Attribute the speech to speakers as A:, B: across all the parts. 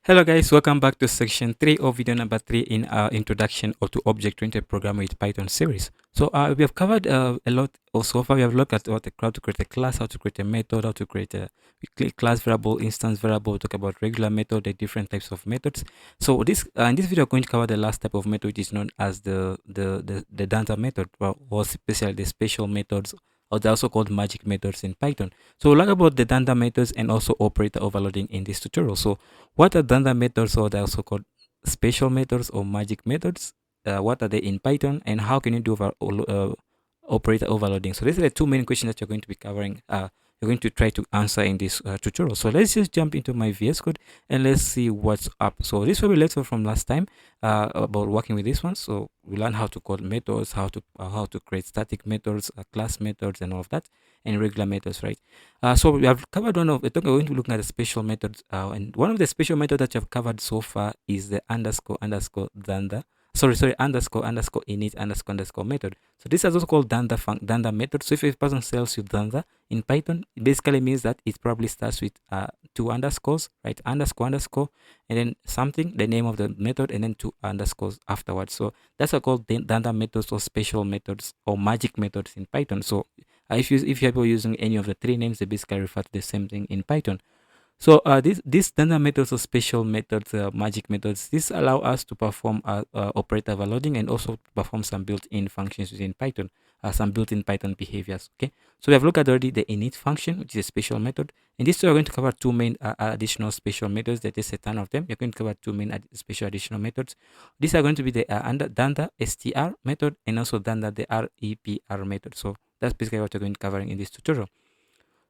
A: Hello guys, welcome back to section 3 of video number 3 in our introduction or to object-oriented programming with Python series. So we have covered a lot. So far we have looked at how to create a class, how to create a method, how to create a class variable, instance variable, talk about regular method, the different types of methods. So this in this video, I'm going to cover the last type of method, which is known as the Dunder method, or especially the special methods, or they're also called magic methods in Python. So we'll learn about the Dunder methods and also operator overloading in this tutorial. So what are Dunder methods, or they're also called special methods or magic methods? What are they in Python, and how can you do operator overloading? So these are the two main questions that you're going to be covering. You're going to try to answer in this tutorial. So let's just jump into my VS Code and let's see what's up. So this will be left from last time about working with this one. So we learn how to call methods, how to create static methods, class methods, and all of that, and regular methods, right? So we have covered one of. We're going to look at the special methods, and one of the special methods that you've covered so far is the underscore dunder. Sorry, underscore init underscore method. So this is also called dunder method. So if a person tells you dunder in Python, it basically means that it probably starts with two underscores, right? Underscore, and then something, the name of the method, and then two underscores afterwards. So that's called dunder methods or special methods or magic methods in Python. So if you're using any of the three names, they basically refer to the same thing in Python. So these standard methods or special methods, magic methods, this allow us to perform operator overloading and also perform some built-in functions within Python, some built-in Python behaviors. Okay, so we have looked at already the init function, which is a special method. In this, we're going to cover two main additional special methods. That is a ton of them. You're going to cover two main special additional methods. These are going to be the dunder str method and also dunder the repr method. So that's basically what we're going to cover in this tutorial.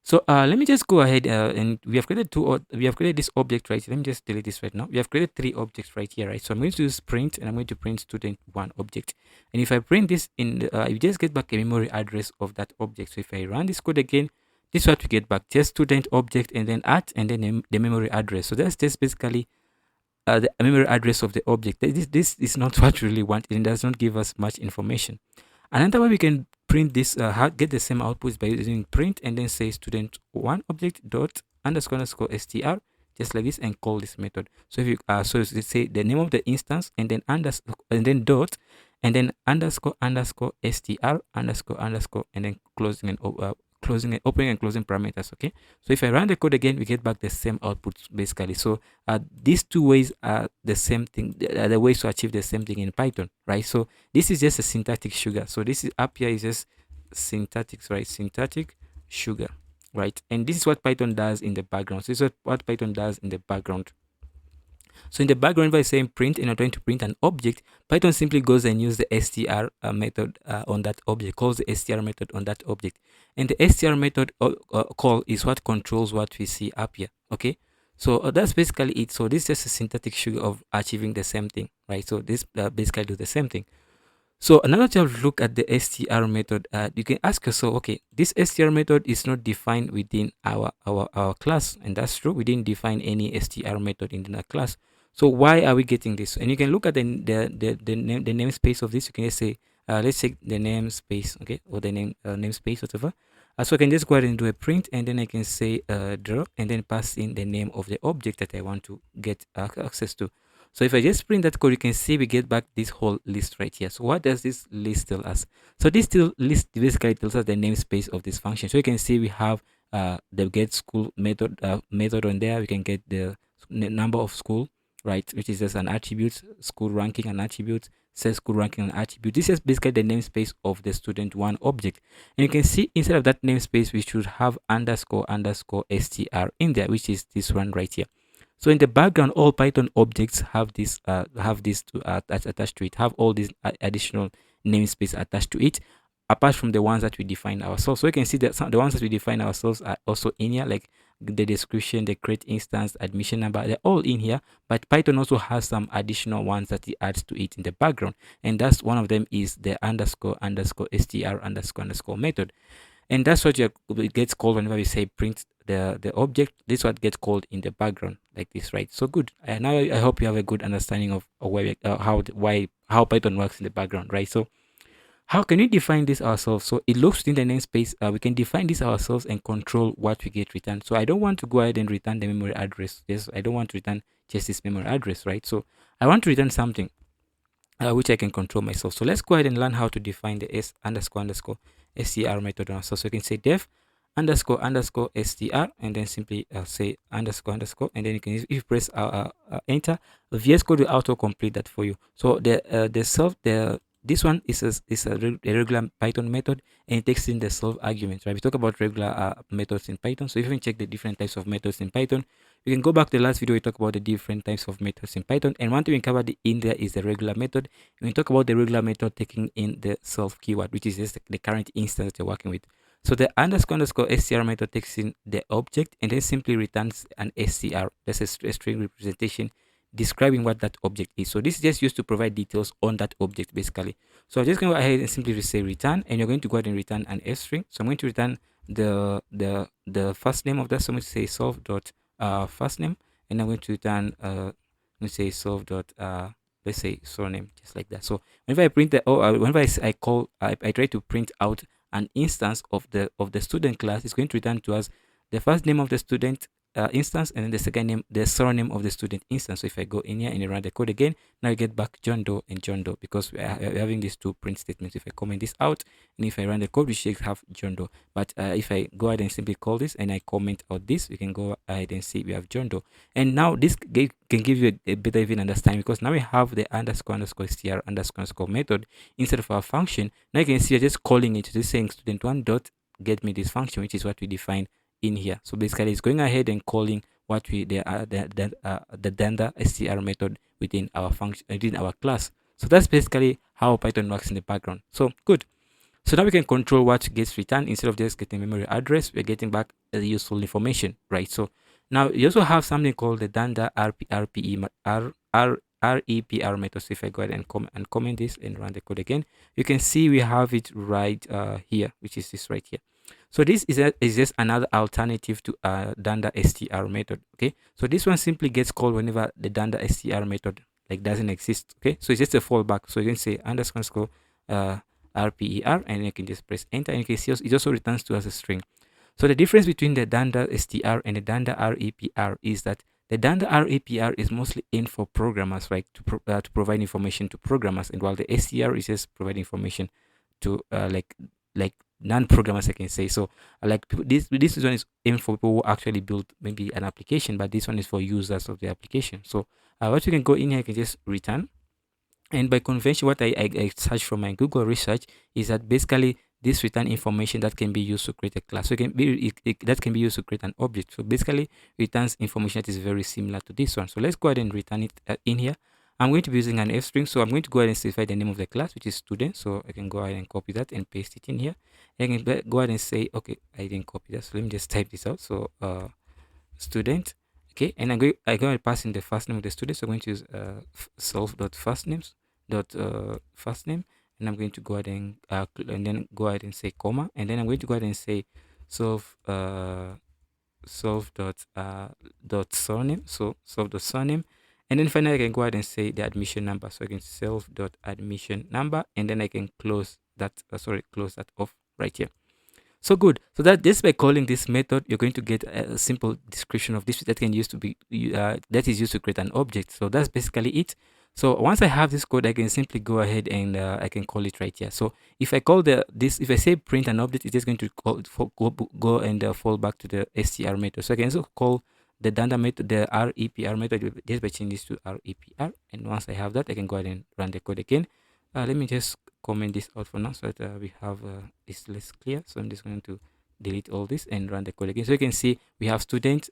A: So let me just go ahead and we have created we have created this object right here. Let me just delete this right now. We have created three objects right here, right? So I'm going to use print and I'm going to print student one object. And if I print this in, you just get back a memory address of that object. So if I run this code again, this is what we get back, just student object and then at and then the memory address. So that's just basically the memory address of the object. This is not what we really want, and it does not give us much information. Another way we can print this, get the same output by using print and then say student one object dot underscore str, just like this, and call this method. So if you so let's say the name of the instance and then underscore and then dot and then underscore str underscore and then closing and opening and closing parameters. Okay, so if I run the code again, we get back the same output basically. So these two ways are the same thing, the ways to achieve the same thing in Python, right? So this is just a syntactic sugar. So this is up here is just syntactics, right? Syntactic sugar, right? And this is what Python does in the background. So this is what Python does in the background. So in the background, if I say print and I'm trying to print an object, Python simply goes and use the str method on that object, calls the str method on that object. And the str method call is what controls what we see up here. Okay, so that's basically it. So this is just a syntactic sugar of achieving the same thing, right? So this basically do the same thing. So another time look at the str method, you can ask yourself, okay, this str method is not defined within our class, and that's true. We didn't define any str method in the class. So why are we getting this? And you can look at the namespace of this. You can just say, let's take the namespace, okay, or the namespace, whatever. So I can just go ahead and do a print, and then I can say draw, and then pass in the name of the object that I want to get access to. So if I just print that code, you can see we get back this whole list right here. So what does this list tell us? So this list basically tells us the namespace of this function. So you can see we have the get school method on there. We can get the number of school, right, which is just an attribute, school ranking an attribute, says school ranking an attribute. This is basically the namespace of the student one object. And you can see inside of that namespace, we should have underscore str in there, which is this one right here. So in the background, all Python objects have this attached to it, have all these additional namespace attached to it, apart from the ones that we define ourselves. So you can see that the ones that we define ourselves are also in here, like the description, the create instance, admission number, they're all in here. But Python also has some additional ones that it adds to it in the background, and that's one of them is the underscore str underscore method. And that's what it gets called whenever we say print the object. This is what gets called in the background like this, right? So good. Now I hope you have a good understanding of why how Python works in the background, right? So How can we define this ourselves? So it looks within the namespace. We can define this ourselves and control what we get returned. So I don't want to go ahead and return the memory address. Yes, I don't want to return just this memory address, right? So I want to return something which I can control myself. So let's go ahead and learn how to define the s underscore underscore str method on ourselves. So you can say def underscore underscore str and then simply say underscore underscore, and then you can, if you press enter, the VS Code will auto complete that for you. So the self the this one is a regular Python method, and it takes in the self argument, right? We talk about regular methods in Python. So if you can check the different types of methods in Python, you can go back to the last video. We talk about the different types of methods in Python, and one thing we covered in there is the regular method. When we talk about the regular method taking in the self keyword, which is just the current instance that you're working with. So the underscore underscore str method takes in the object and then simply returns an str. That's a string representation describing what that object is. So this is just used to provide details on that object basically. So I'm just going to go ahead and simply say return, and you're going to go ahead and return an f string. So I'm going to return the first name of that. So I'm going to say solve dot first name, and I'm going to return let's say solve dot let's say surname, just like that. So whenever I print the whenever I call I try to print out an instance of the student class, is going to return to us the first name of the student instance, and then the second name, the surname of the student instance. So if I go in here and I run the code again, now I get back John Doe and John Doe, because we're having these two print statements. If I comment this out and if I run the code, we should have John Doe. But if I go ahead and simply call this and I comment out this, we can go ahead and see we have John Doe. And now this can give you a better even understanding, because now we have the underscore underscore str underscore underscore method instead of our function. Now you can see you're just calling it, just saying student1 dot get me this function, which is what we define in here. So basically it's going ahead and calling what we the Dunder str method within our function, within our class. So that's basically how Python works in the background. So good. So now we can control what gets returned. Instead of just getting memory address, we're getting back the useful information, right? So now you also have something called the Dunder REPR method. So if I go ahead and comment this and run the code again, you can see we have it right here, which is this right here. So this is just another alternative to Dunder str method. Okay, so this one simply gets called whenever the Dunder str method like doesn't exist. Okay, so it's just a fallback. So you can say underscore RPER, and you can just press enter, and you can see it also returns to us a string. So the difference between the Dunder str and the Dunder REPR is that the Dunder REPR is mostly in for programmers, right? To provide information to programmers, and while the str is just providing information to like non-programmers, I can say. So like this one is aimed for people who actually build maybe an application, but this one is for users of the application. So what you can go in here, you can just return. And by convention, what I search from my Google research is that basically this return information that can be used to create a class. So that can be used to create an object. So basically returns information that is very similar to this one. So let's go ahead and return it in here. I'm going to be using an f string. So I'm going to go ahead and specify the name of the class, which is student. So I can go ahead and copy that and paste it in here. I can go ahead and say, okay, I didn't copy that. So let me just type this out. So student. Okay, and I go and pass in the first name of the student. So I'm going to use self.firstnames dot first name, and I'm going to go ahead and then go ahead and say comma, and then I'm going to go ahead and say self dot surname, so self dot surname, and then finally I can go ahead and say the admission number. So I can self dot admission number, and then I can close that close that off right here. So good. So that just by calling this method, you're going to get a simple description of this that can use to be that is used to create an object. So that's basically it. So once I have this code, I can simply go ahead and I can call it right here. So if I call if I say print an object, it's just going to go and fall back to the str method. So I can also call the Dunder method, the REPR method, just by changing this to REPR. And once I have that, I can go ahead and run the code again. Let me just comment this out for now so that we have this less clear. So I'm just going to delete all this and run the code again. So you can see we have student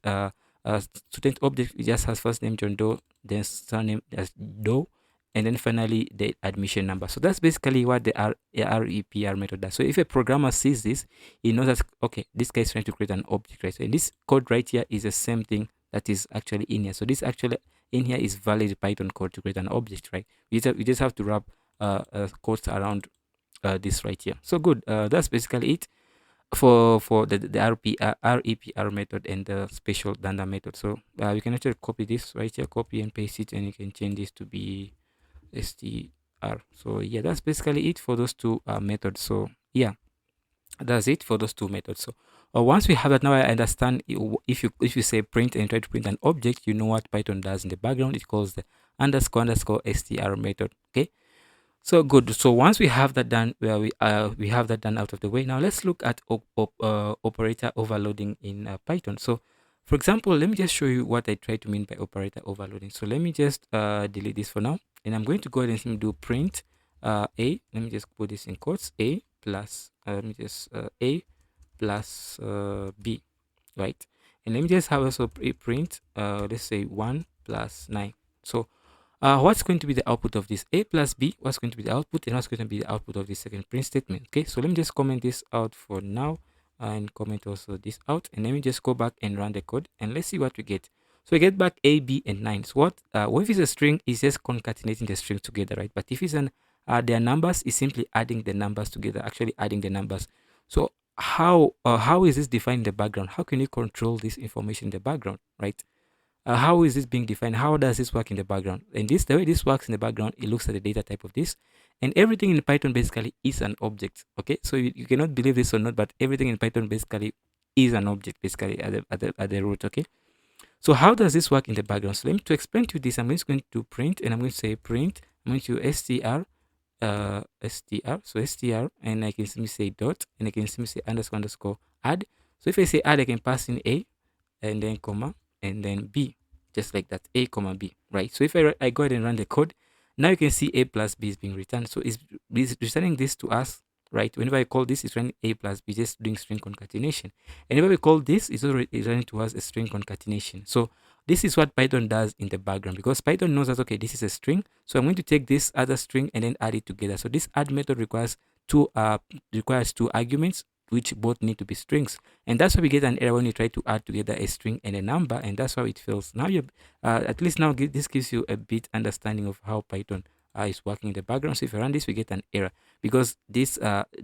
A: student object. It just has first name John Doe, then surname as Doe, and then finally the admission number. So that's basically what the REPR method does. So if a programmer sees this, he knows that okay, this guy is trying to create an object, right? So in this code right here is the same thing that is actually in here. So this actually in here is valid Python code to create an object, right? We just have to wrap quotes around this right here. So good. That's basically it for the REPR method and the special Dunder method. So you can actually copy this right here, copy and paste it, and you can change this to be str. So yeah, that's basically it for those two methods. So yeah, that's it for those two methods. So once we have that, now I understand if you say print and try to print an object, you know what Python does in the background. It calls the underscore underscore str method. Okay, so good. So once we have that done, where we have that done out of the way, now let's look at operator overloading in Python. So for example, let me just show you what I try to mean by operator overloading. So let me just delete this for now, and I'm going to go ahead and simply do print a. Let me just put this in quotes, a plus let me just a plus b, right? And let me just have also a print let's say 1 plus 9. So what's going to be the output of this a plus b? What's going to be the output, and what's going to be the output of this second print statement? Okay, so let me just comment this out for now, and comment also this out, and let me just go back and run the code, and let's see what we get. So we get back a, b, and 9. So what if it's a string, is just concatenating the strings together, right? But if it's an their numbers, is simply adding the numbers together, actually adding the numbers. So how is this defined in the background? How can you control this information in the background, right? How is this being defined? How does this work in the background? And the way this works in the background, it looks at the data type of this, and everything in Python basically is an object. Okay, so you cannot believe this or not, but everything in Python basically is an object, basically at the root. Okay, so how does this work in the background? So let me to explain to you this. I'm just going to print, and I'm going to say print. I'm going to so str, and I can simply say dot, and I can simply say underscore underscore add. So if I say add, I can pass in a, and then comma, and then b, just like that, a comma b, right? So if I go ahead and run the code, now you can see a plus b is being returned. So it's returning this to us, right? Whenever I call this, it's running a plus b, just doing string concatenation. And whenever we call this, it's running to us a string concatenation. So this is what Python does in the background, because Python knows that, okay, this is a string, so I'm going to take this other string and then add it together. So this add method requires two arguments, which both need to be strings, and that's why we get an error when you try to add together a string and a number, and that's how it fails. Now you at least now this gives you a bit understanding of how Python is working in the background. So if you run this, we get an error because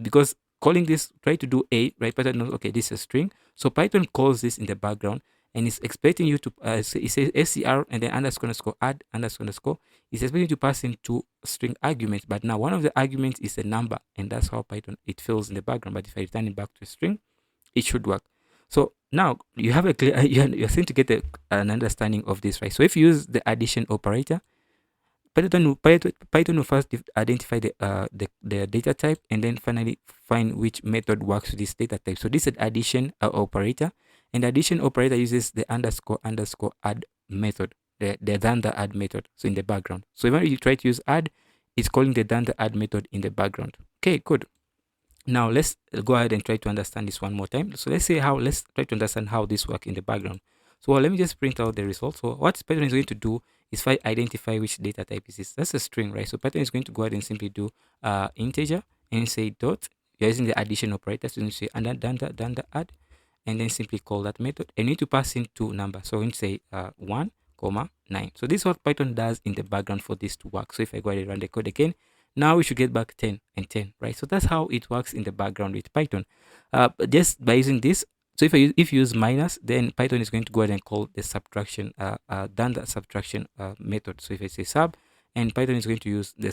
A: because calling this, try to do a, right? Python knows, okay, this is a string, so Python calls this in the background, and it's expecting you to it says str and then underscore underscore add underscore underscore. It's expecting you to pass in two string arguments, but now one of the arguments is a number, and that's how Python it fills in the background. But if I return it back to a string, it should work. So now you have a clear you're starting to get an understanding of this, right? So if you use the addition operator, Python will first identify the data type, and then finally find which method works with this data type. So this is addition operator, and the addition operator uses the underscore underscore add method, the Dunder add method. So in the background. So when you try to use add, it's calling the Dunder add method in the background. Okay, good. Now let's go ahead and try to understand this one more time. So let's try to understand how this works in the background. So let me just print out the result. So what Python is going to do is identify which data type is this. That's a string, right? So Python is going to go ahead and simply do integer and say dot. You're using the addition operator, so you say dunder add, and then simply call that method. And you need to pass in two numbers. So we say 1, 9. So this is what Python does in the background for this to work. So if I go ahead and run the code again, now we should get back 10 and 10, right? So that's how it works in the background with Python. Just by using this, so if you use minus, then Python is going to go ahead and call the subtraction, Dunder subtraction method. So if I say sub, and Python is going to use the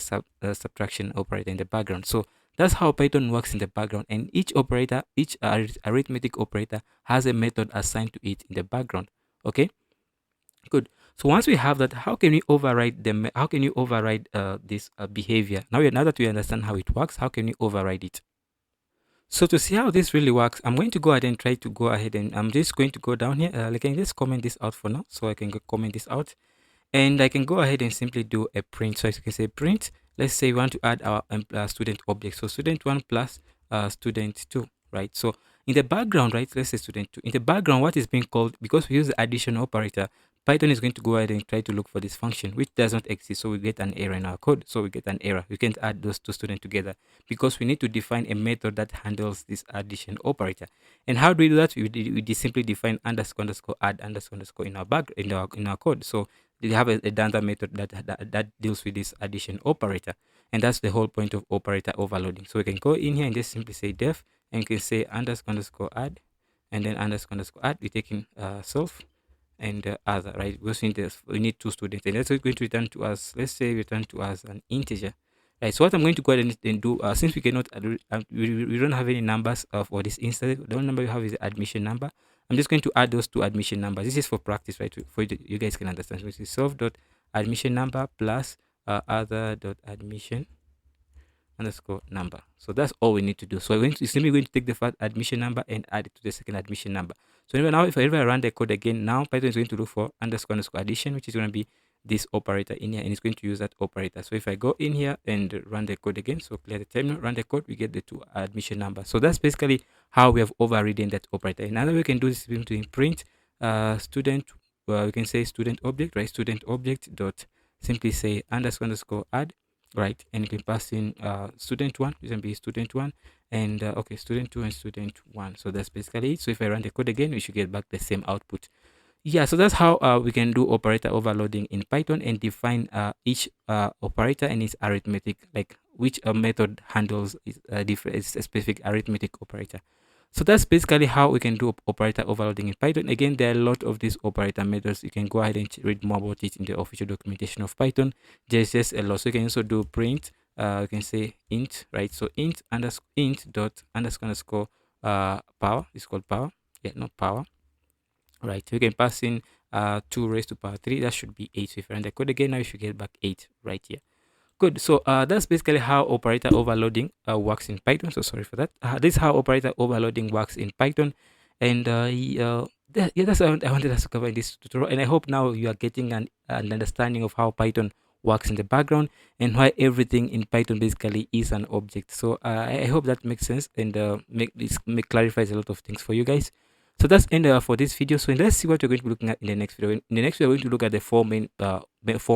A: subtraction operator in the background. So that's how Python works in the background, and each arithmetic operator has a method assigned to it in the background. Okay, good. So once we have that, how can we override them? How can you override this behavior? Now that we understand how it works, how can we override it? So to see how this really works, I'm going to go ahead and try to go ahead, and I'm just going to go down here. I can just comment this out for now. So I can comment this out, and I can go ahead and simply do a print. So as you can say print, let's say we want to add our student object. So student 1 plus student 2, right? So in the background, right, let's say student 2. In the background, what is being called, because we use the addition operator, Python is going to go ahead and try to look for this function, which does not exist. So we get an error in our code. So we get an error. We can't add those two students together because we need to define a method that handles this addition operator. And how do we do that? We simply define underscore underscore add underscore underscore in our code. So we have a Dunder method that deals with this addition operator, and that's the whole point of operator overloading. So we can go in here and just simply say def, and you can say underscore underscore add, and then underscore underscore add. We're taking self and other, right? Because we need two students, and that's going to return to us. Let's say return to us an integer, Right, so what I'm going to go ahead and do, since we cannot, we don't have any numbers for this instance, the only number we have is the admission number. I'm just going to add those two admission numbers. This is for practice, right? For you guys can understand. So this is self dot admission number plus other dot admission underscore number. So that's all we need to do. So we're simply going to take the first admission number and add it to the second admission number. So now if I ever run the code again, now Python is going to look for underscore underscore addition, which is going to be this operator in here, and it's going to use that operator. So if I go in here and run the code again, so clear the terminal, run the code, we get the two admission number. So that's basically how we have overridden that operator. Another way we can do this is simply print student. We can say student object, right? Student object dot simply say underscore underscore add, right? And you can pass in student one, this can be student one, and okay, student two and student one. So that's basically it. So if I run the code again, we should get back the same output. Yeah, so that's how we can do operator overloading in Python and define each operator and its arithmetic, like which method handles a specific arithmetic operator. So that's basically how we can do operator overloading in Python. Again, there are a lot of these operator methods. You can go ahead and read more about it in the official documentation of Python. There's just a lot. So you can also do print. You can say int, right? So int dot underscore power. It's called power. Yeah, not power. Right. So you can pass in 2 raised to power 3. That should be 8. So if you run the code again, now you should get back 8 right here. Good. So that's basically how operator overloading works in Python. So sorry for that. This is how operator overloading works in Python. And yeah, that's what I wanted us to cover in this tutorial. And I hope now you are getting an understanding of how Python works in the background and why everything in Python basically is an object. So I hope that makes sense and clarifies a lot of things for you guys. So that's end for this video. So let's see what we're going to be looking at in the next video. In the next video, we're going to look at the four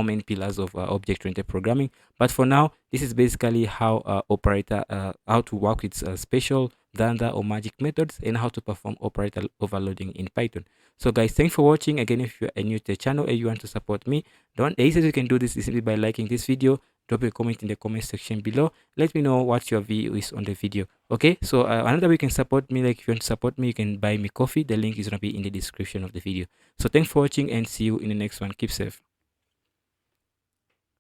A: main pillars of object-oriented programming. But for now, this is basically how how to work with special, Dunder, or magic methods, and how to perform operator overloading in Python. So guys, thanks for watching. Again, if you are new to the channel and you want to support me, the easiest you can do this is simply by liking this video. Drop a comment in the comment section below. Let me know what your view is on the video. Okay, so another way you can support me, like if you want to support me, you can buy me coffee. The link is going to be in the description of the video. So thanks for watching and see you in the next one. Keep safe.